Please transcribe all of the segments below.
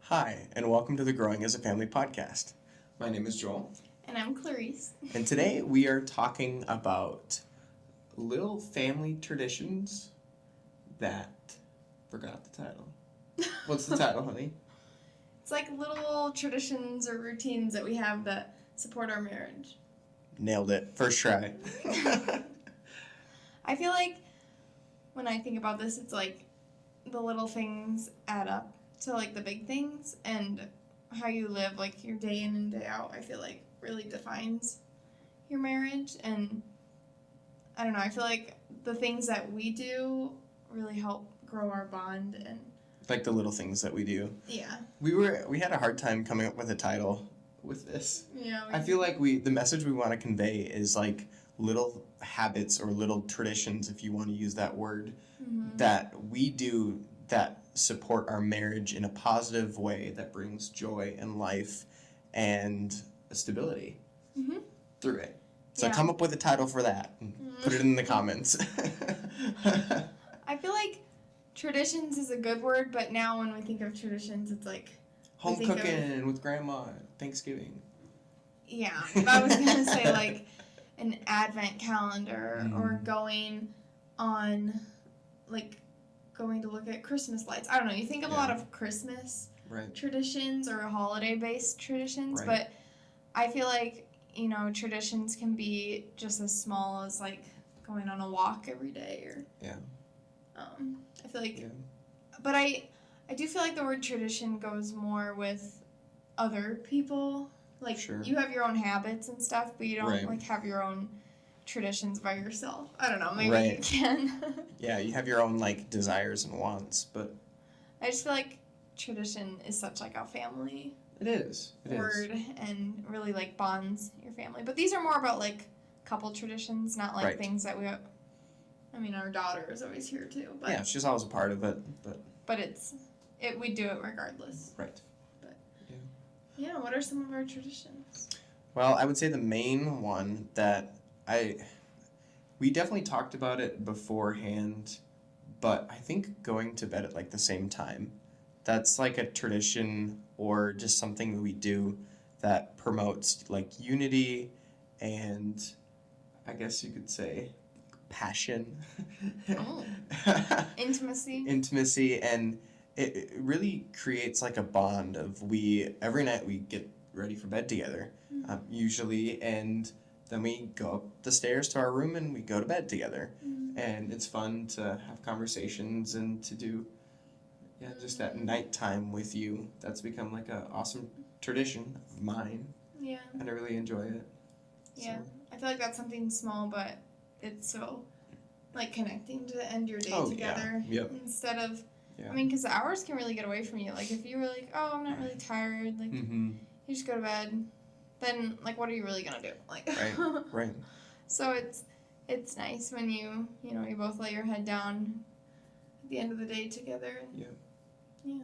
Hi, and welcome to the Growing as a Family podcast. My name is Joel. And I'm Clarice. And today we are talking about little family traditions that... Forgot the title. What's the title, honey? It's like little traditions or routines that we have that support our marriage. Nailed it. First try. I feel like when I think about this, it's like the little things add up to like the big things, and how you live like your day in and day out, I feel like really defines your marriage. And I don't know, I feel like the things that we do really help grow our bond. And Like the little things that we do. yeah. We had a hard time coming up with a title with this. Yeah. I feel like the message we want to convey is like little habits or little traditions, if you want to use that word, that we do that support our marriage in a positive way that brings joy and life and stability through it. So come up with a title for that and put it in the comments. I feel like traditions is a good word, but now when we think of traditions, it's like home cooking with grandma at Thanksgiving. Yeah, but I was gonna say like an advent calendar or going to look at Christmas lights. I don't know. You think of a lot of Christmas traditions or holiday-based traditions, but I feel like, traditions can be just as small as like going on a walk every day or I feel like but I do feel like the word tradition goes more with other people. Like, you have your own habits and stuff, but you don't, like, have your own traditions by yourself. I don't know, maybe you can. Yeah, you have your own, like, desires and wants, but... I just feel like tradition is such, like, a family word and really, like, bonds your family. But these are more about, like, couple traditions, not, like, things that we... I mean, our daughter is always here, too. But yeah, she's always a part of it, but we do it regardless. Right. Yeah, what are some of our traditions? Well, I would say the main one that we definitely talked about it beforehand, but I think going to bed at like the same time, that's like a tradition or just something that we do that promotes like unity and I guess you could say passion. Intimacy, and it really creates like a bond of every night we get ready for bed together, usually, and then we go up the stairs to our room and we go to bed together. And it's fun to have conversations and to do just that nighttime with you. That's become like an awesome tradition of mine. Yeah. And I really enjoy it. Yeah. So. I feel like that's something small, but it's so like connecting to end your day together instead of I mean, because the hours can really get away from you. Like, if you were like, oh, I'm not really tired, like, you just go to bed, then, like, what are you really going to do? Like, right. So it's nice when you both lay your head down at the end of the day together. Yeah.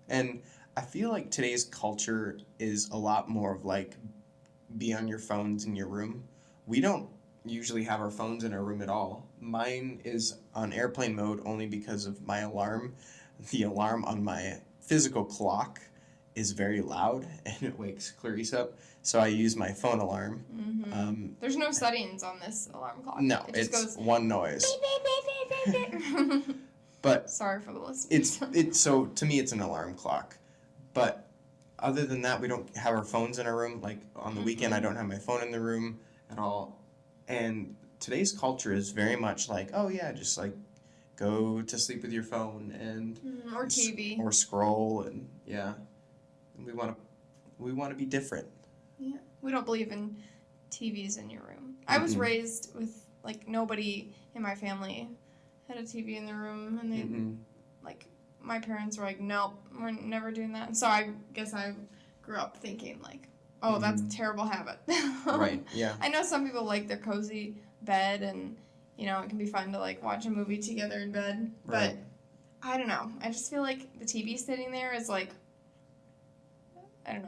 And I feel like today's culture is a lot more of, like, be on your phones in your room. We don't usually have our phones in our room at all. Mine is on airplane mode only because of my alarm. The alarm on my physical clock is very loud and it wakes Clarice up, so I use my phone alarm. There's no settings on this alarm clock. No, it just goes one noise. Beep, beep, beep, beep, beep. But sorry for the listeners. So to me it's an alarm clock. But other than that, we don't have our phones in our room. Like on the weekend I don't have my phone in the room at all. And today's culture is very much like, oh yeah, just like go to sleep with your phone and or TV or scroll and and we want to be different. Yeah, we don't believe in TVs in your room. I was raised with like nobody in my family had a TV in their room, and they like my parents were like, nope, we're never doing that. And so I guess I grew up thinking like, oh, that's a terrible habit. Right, yeah. I know some people like their cozy bed and, it can be fun to, like, watch a movie together in bed. But I don't know. I just feel like the TV sitting there is, like,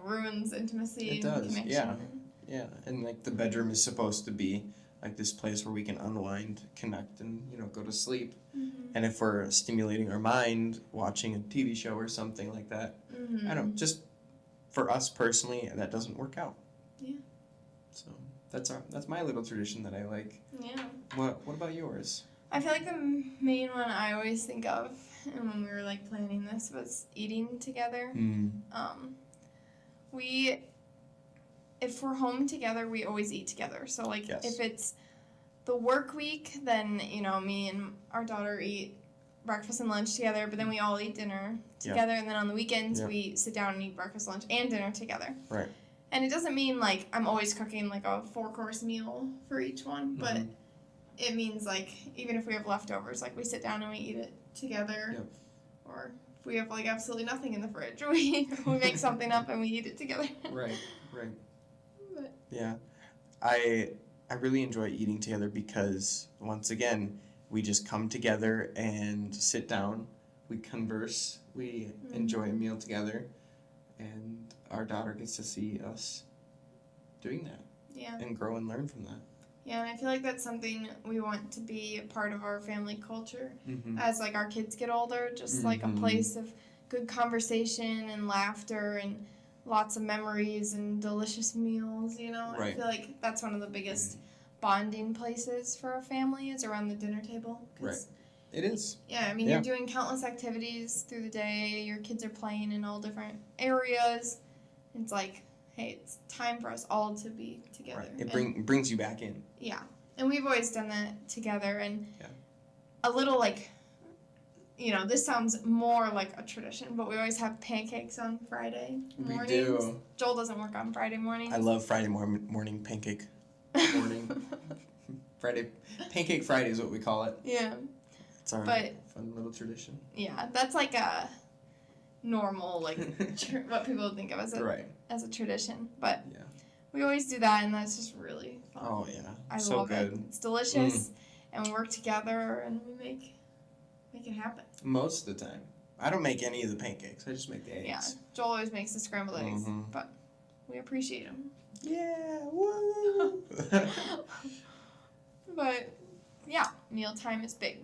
ruins intimacy and connection. Yeah. And, like, the bedroom is supposed to be like this place where we can unwind, connect, and go to sleep. Mm-hmm. And if we're stimulating our mind, watching a TV show or something like that, Mm-hmm. I don't know, just for us personally, that doesn't work out. Yeah. So that's my little tradition that I like. Yeah. What about yours? I feel like the main one I always think of, and when we were like planning this, was eating together. If we're home together, we always eat together. So like if it's the work week, then me and our daughter eat breakfast and lunch together, but then we all eat dinner together, and then on the weekends we sit down and eat breakfast, lunch, and dinner together. Right. And it doesn't mean like I'm always cooking like a 4-course meal for each one, but it means like even if we have leftovers, like we sit down and we eat it together. Yep. Or if we have like absolutely nothing in the fridge, we make something up and we eat it together. Right. But. Yeah. I really enjoy eating together because once again, we just come together and sit down, we converse, we enjoy a meal together, and our daughter gets to see us doing that. Yeah. And grow and learn from that. Yeah, and I feel like that's something we want to be a part of our family culture as like our kids get older, just like a place of good conversation and laughter and lots of memories and delicious meals, Right. I feel like that's one of the biggest bonding places for a family is around the dinner table. Right. It is. Yeah, I mean, you're doing countless activities through the day. Your kids are playing in all different areas. It's like, hey, it's time for us all to be together. Right. It brings you back in. Yeah. And we've always done that together. And a little like, this sounds more like a tradition, but we always have pancakes on Friday mornings. We do. Joel doesn't work on Friday mornings. I love Friday morning pancake. Pancake Friday is what we call it. Yeah. It's our fun little tradition. Yeah, that's like a normal, like, what people would think of as a tradition. But we always do that, and that's just really fun. Oh, yeah. I so love good. it. It's delicious, and we work together, and we make it happen. Most of the time. I don't make any of the pancakes. I just make the eggs. Yeah, Joel always makes the scrambled eggs, but we appreciate them. Yeah, woo! But, yeah, mealtime is big.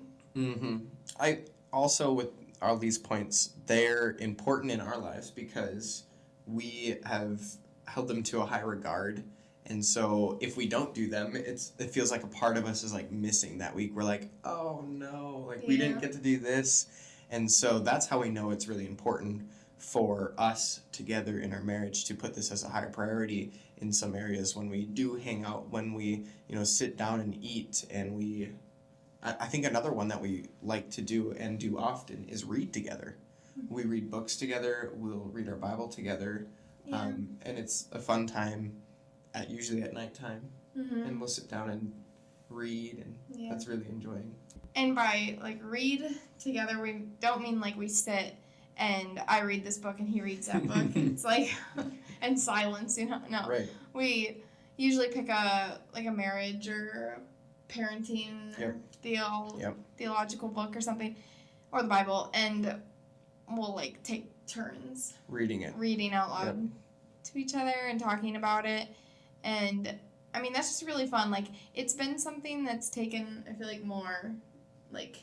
I also, with all these points, they're important in our lives because we have held them to a high regard. And so if we don't do them, it feels like a part of us is like missing that week. We're like, oh no, like we didn't get to do this. And so that's how we know it's really important for us together in our marriage to put this as a higher priority in some areas when we do hang out, when we, sit down and eat. And I think another one that we like to do and do often is read together. We read books together, we'll read our Bible together, and it's a fun time, usually at nighttime, and we'll sit down and read, and that's really enjoying. And by, like, read together, we don't mean, like, we sit and I read this book and he reads that book. It's like, and silence, no. Right. We usually pick a marriage or parenting or theological book or something, or the Bible, and we'll, like, take turns. Reading out loud to each other and talking about it. And, I mean, that's just really fun. Like, it's been something that's taken, I feel like, more, like,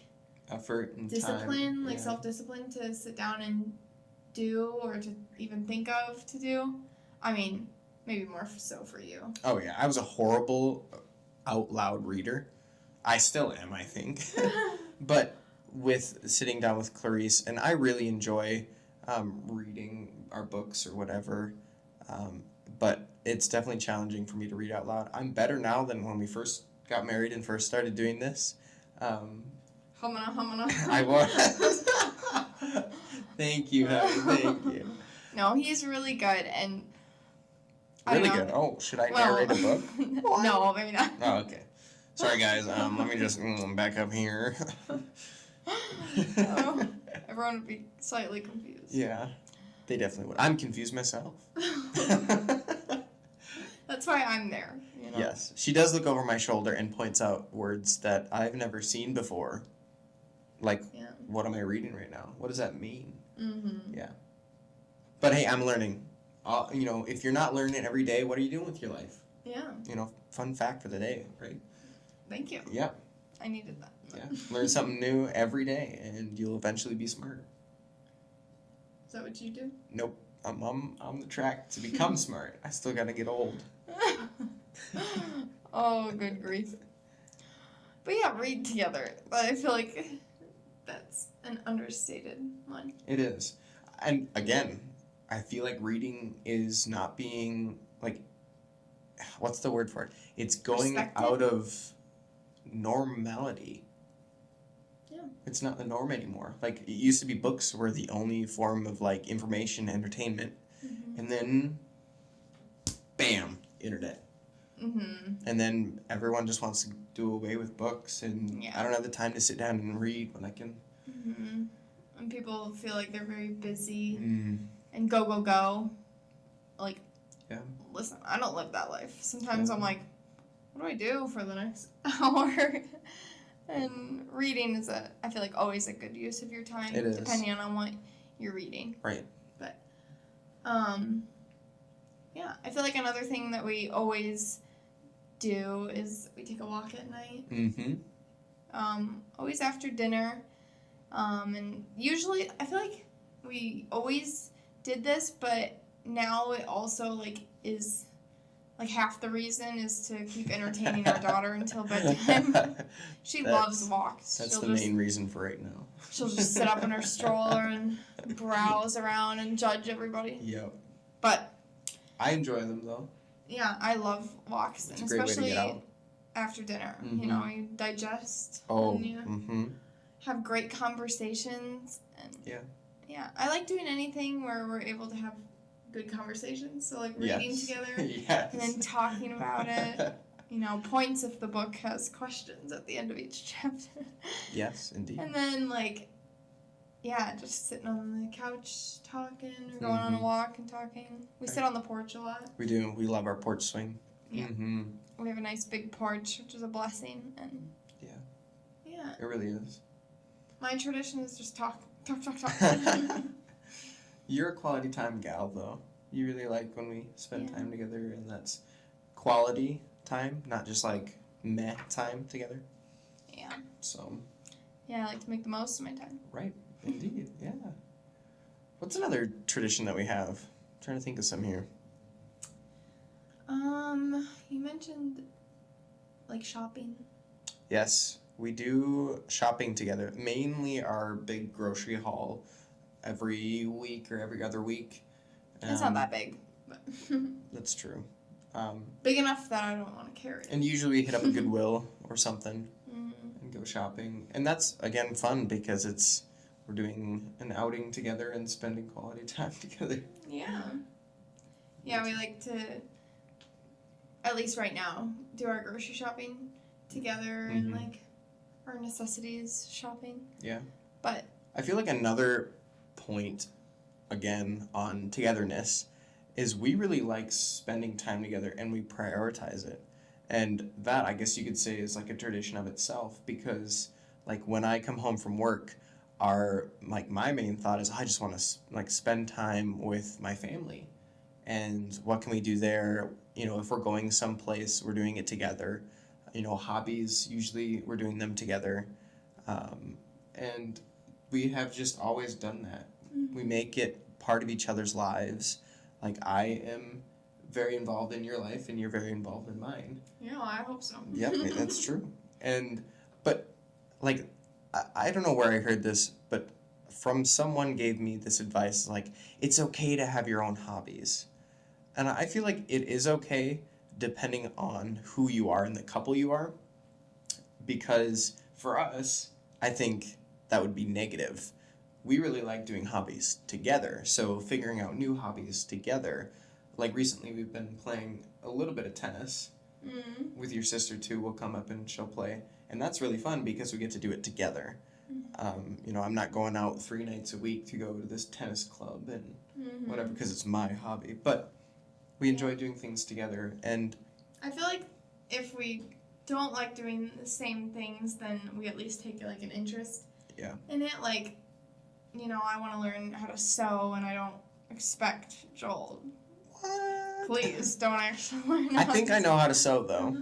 effort and discipline, time. like self-discipline to sit down and do or to even think of to do. I mean, maybe more so for you. Oh, yeah. I was a horrible out loud reader. I still am, I think. But with sitting down with Clarice, and I really enjoy reading our books or whatever, but it's definitely challenging for me to read out loud. I'm better now than when we first got married and first started doing this. Humana. I was. Thank you, honey. Thank you. No, he's really good, and really good. Oh, should I narrate a book? No, maybe not. Oh, okay. Sorry, guys. Let me just back up here. Everyone would be slightly confused. Yeah, they definitely would. I'm confused myself. That's why I'm there. Yes, she does look over my shoulder and points out words that I've never seen before. Like, what am I reading right now? What does that mean? Yeah. But hey, I'm learning. If you're not learning every day, what are you doing with your life? Yeah. Fun fact for the day, right? Thank you. Yeah. I needed that. Yeah. Learn something new every day, and you'll eventually be smarter. Is that what you do? Nope. I'm on the track to become smart. I still gotta get old. Oh, good grief. But yeah, read together. I feel like that's an understated one. It is. And again, I feel like reading is not being, like, what's the word for it? It's going Respected? out of normality. Yeah. It's not the norm anymore. Like, it used to be books were the only form of, like, information, entertainment. Mm-hmm. And then, bam, internet. Mm-hmm. And then everyone just wants to do away with books, and I don't have the time to sit down and read when I can. Mm-hmm. And people feel like they're very busy and go. Like, yeah. Listen, I don't live that life. Sometimes I'm like, what do I do for the next hour? And reading is I feel like always a good use of your time. It is. Depending on what you're reading. Right. But, yeah, I feel like another thing that we always do is we take a walk at night. Mm-hmm. Always after dinner. And usually, I feel like we always did this, but now it also, like, is, like, half the reason is to keep entertaining our daughter until bedtime. She loves walks. That's the main reason for right now. She'll just sit up in her stroller and browse around and judge everybody. Yep. But I enjoy them, though. Yeah, I love walks. It's and a great especially way to get out. After dinner. Mm-hmm. You know, you digest. Oh, and you have great conversations. And yeah, I like doing anything where we're able to have good conversations. So, like, reading together. Yes. And then talking about it. You know, points if the book has questions at the end of each chapter. Yes, indeed. And then, like, yeah, just sitting on the couch talking or going on a walk and talking. We sit on the porch a lot. We do. We love our porch swing. Yeah. Mm-hmm. We have a nice big porch, which is a blessing. And yeah. It really is. My tradition is just talk. You're a quality time gal, though. You really like when we spend time together, and that's quality time, not just like meh time together. Yeah. So. Yeah, I like to make the most of my time. Right. Indeed. Yeah. What's another tradition that we have? I'm trying to think of some here. You mentioned like shopping. Yes, we do shopping together. Mainly our big grocery haul every week or every other week. It's not that big, but that's true. Big enough that I don't want to carry it. And usually we hit up a Goodwill or something and go shopping. And that's, again, fun because we're doing an outing together and spending quality time together. Yeah. Yeah, we like to, at least right now, do our grocery shopping together and like our necessities shopping. Yeah. But I feel like another point, again, on togetherness is we really like spending time together and we prioritize it. And that, I guess you could say, is like a tradition of itself because, like, when I come home from work, my main thought is I just want to like spend time with my family, and what can we do there? You know, if we're going someplace, we're doing it together. You know, hobbies, usually we're doing them together, and we have just always done that. We make it part of each other's lives. Like, I am very involved in your life and you're very involved in mine. Yeah, I hope so. Yep, that's true. But like, I don't know where I heard this, but from someone gave me this advice, like, it's okay to have your own hobbies. And I feel like it is okay depending on who you are and the couple you are. Because for us, I think that would be negative. We really like doing hobbies together, so figuring out new hobbies together. Like recently we've been playing a little bit of tennis with your sister too. We'll come up and she'll play. And that's really fun because we get to do it together. You know, I'm not going out 3 nights a week to go to this tennis club and whatever because it's my hobby. But we enjoy doing things together. And I feel like if we don't like doing the same things, then we at least take like an interest in it. Like, you know, I want to learn how to sew, and I don't expect Joel. What? Please don't actually learn. I think I know how to sew though.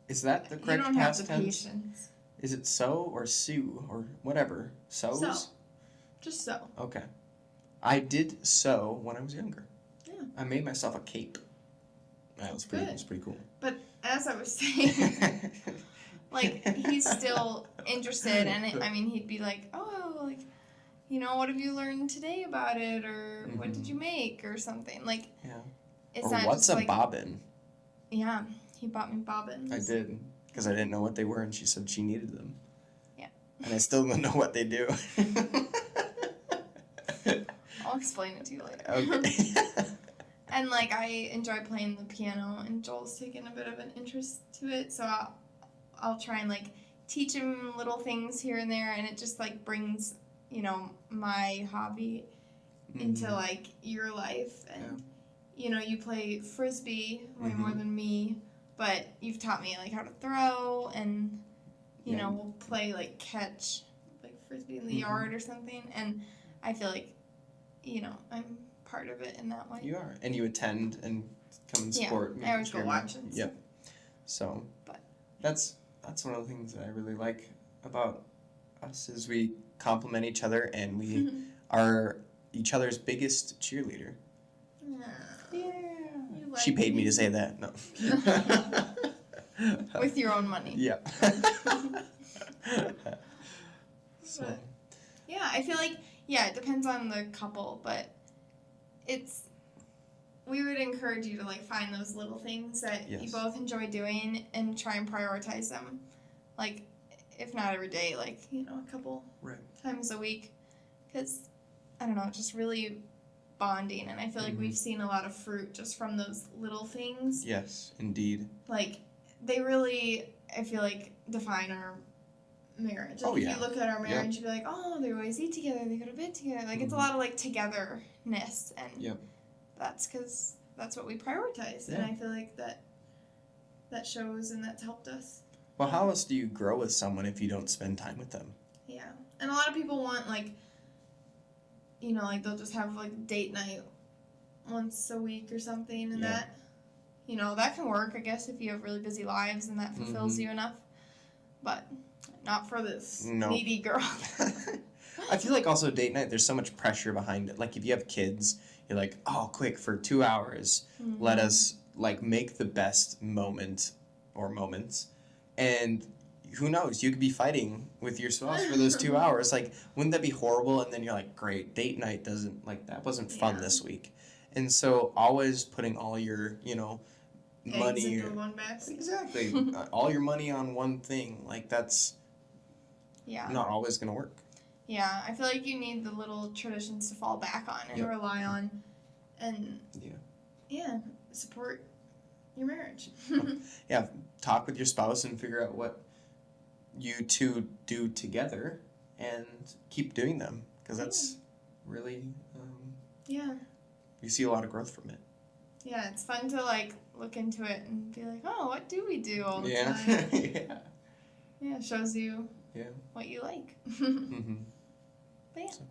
Is that the correct you don't have past the tense? patience. Is it sew or sew or whatever? Sews? Sew. Just sew. Okay. I did sew when I was younger. Yeah. I made myself a cape. That was pretty. It was pretty cool. But as I was saying, like he's still interested, and he'd be like, "Oh, like, what have you learned today about it, or what did you make, or something?" Like, yeah. It's or not what's just a like, bobbin? Yeah, he bought me bobbins. I did, because I didn't know what they were, and she said she needed them. Yeah. And I still don't know what they do. I'll explain it to you later. Okay. And like I enjoy playing the piano, and Joel's taken a bit of an interest to it, so I'll try and like teach him little things here and there, and it just like brings my hobby into like your life, and you play frisbee way more than me, but you've taught me like how to throw, and we'll play like catch like frisbee in the yard or something, and I feel like I'm part of it in that way. You are, and you attend and come and support. I always go watch and stuff. Yep. So, but that's one of the things that I really like about us is we complement each other, and we are each other's biggest cheerleader. Yeah. She paid me to say that. No. With your own money. Yeah. So. Yeah, I feel like it depends on the couple, but we would encourage you to like find those little things that you both enjoy doing and try and prioritize them. Like, if not every day, like, a couple times a week. Because, I don't know, just really bonding. And I feel like we've seen a lot of fruit just from those little things. Yes, indeed. Like, they really, I feel like, define our marriage. Like, if you look at our marriage, you'd be like, oh, they always eat together, they go to bed together. Like, it's a lot of, like, togetherness. And that's because that's what we prioritize. And I feel like that shows, and that's helped us. Well, how else do you grow with someone if you don't spend time with them? Yeah. And a lot of people want, like, like they'll just have, like, date night once a week or something, and that can work, I guess, if you have really busy lives and that fulfills you enough. But not for this needy girl. I feel like also date night, there's so much pressure behind it. Like, if you have kids, you're like, oh, quick, for 2 hours, let us, like, make the best moment or moments. And who knows, you could be fighting with your spouse for those 2 hours. Like, wouldn't that be horrible? And then you're like, great, date night that wasn't fun this week. And so always putting all your, money. Eggs into one basket. Exactly. All your money on one thing. Like, that's not always going to work. Yeah, I feel like you need the little traditions to fall back on and rely on, and support your marriage. Talk with your spouse and figure out what you two do together, and keep doing them, because that's really you see a lot of growth from it. Yeah, it's fun to like look into it and be like, oh, what do we do all the time? It shows you what you like. But so,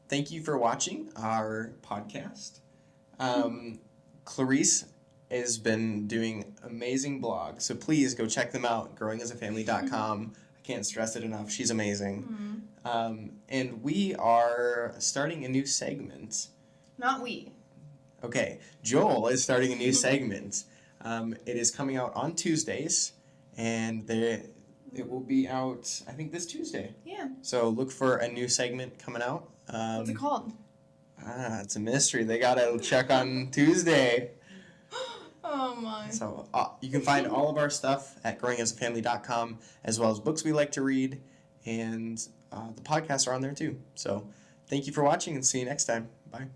thank you for watching our podcast. Clarice has been doing amazing blogs, so please go check them out, growingasafamily.com. I can't stress it enough. She's amazing. And we are starting a new segment. Not we. Okay, Joel is starting a new segment. It is coming out on Tuesdays, and it will be out, I think, this Tuesday. Yeah. So look for a new segment coming out. What's it called? It's a mystery. They gotta check on Tuesday. Oh my. So you can find all of our stuff at growingasafamily.com, as well as books we like to read, and the podcasts are on there too. So thank you for watching, and see you next time. Bye.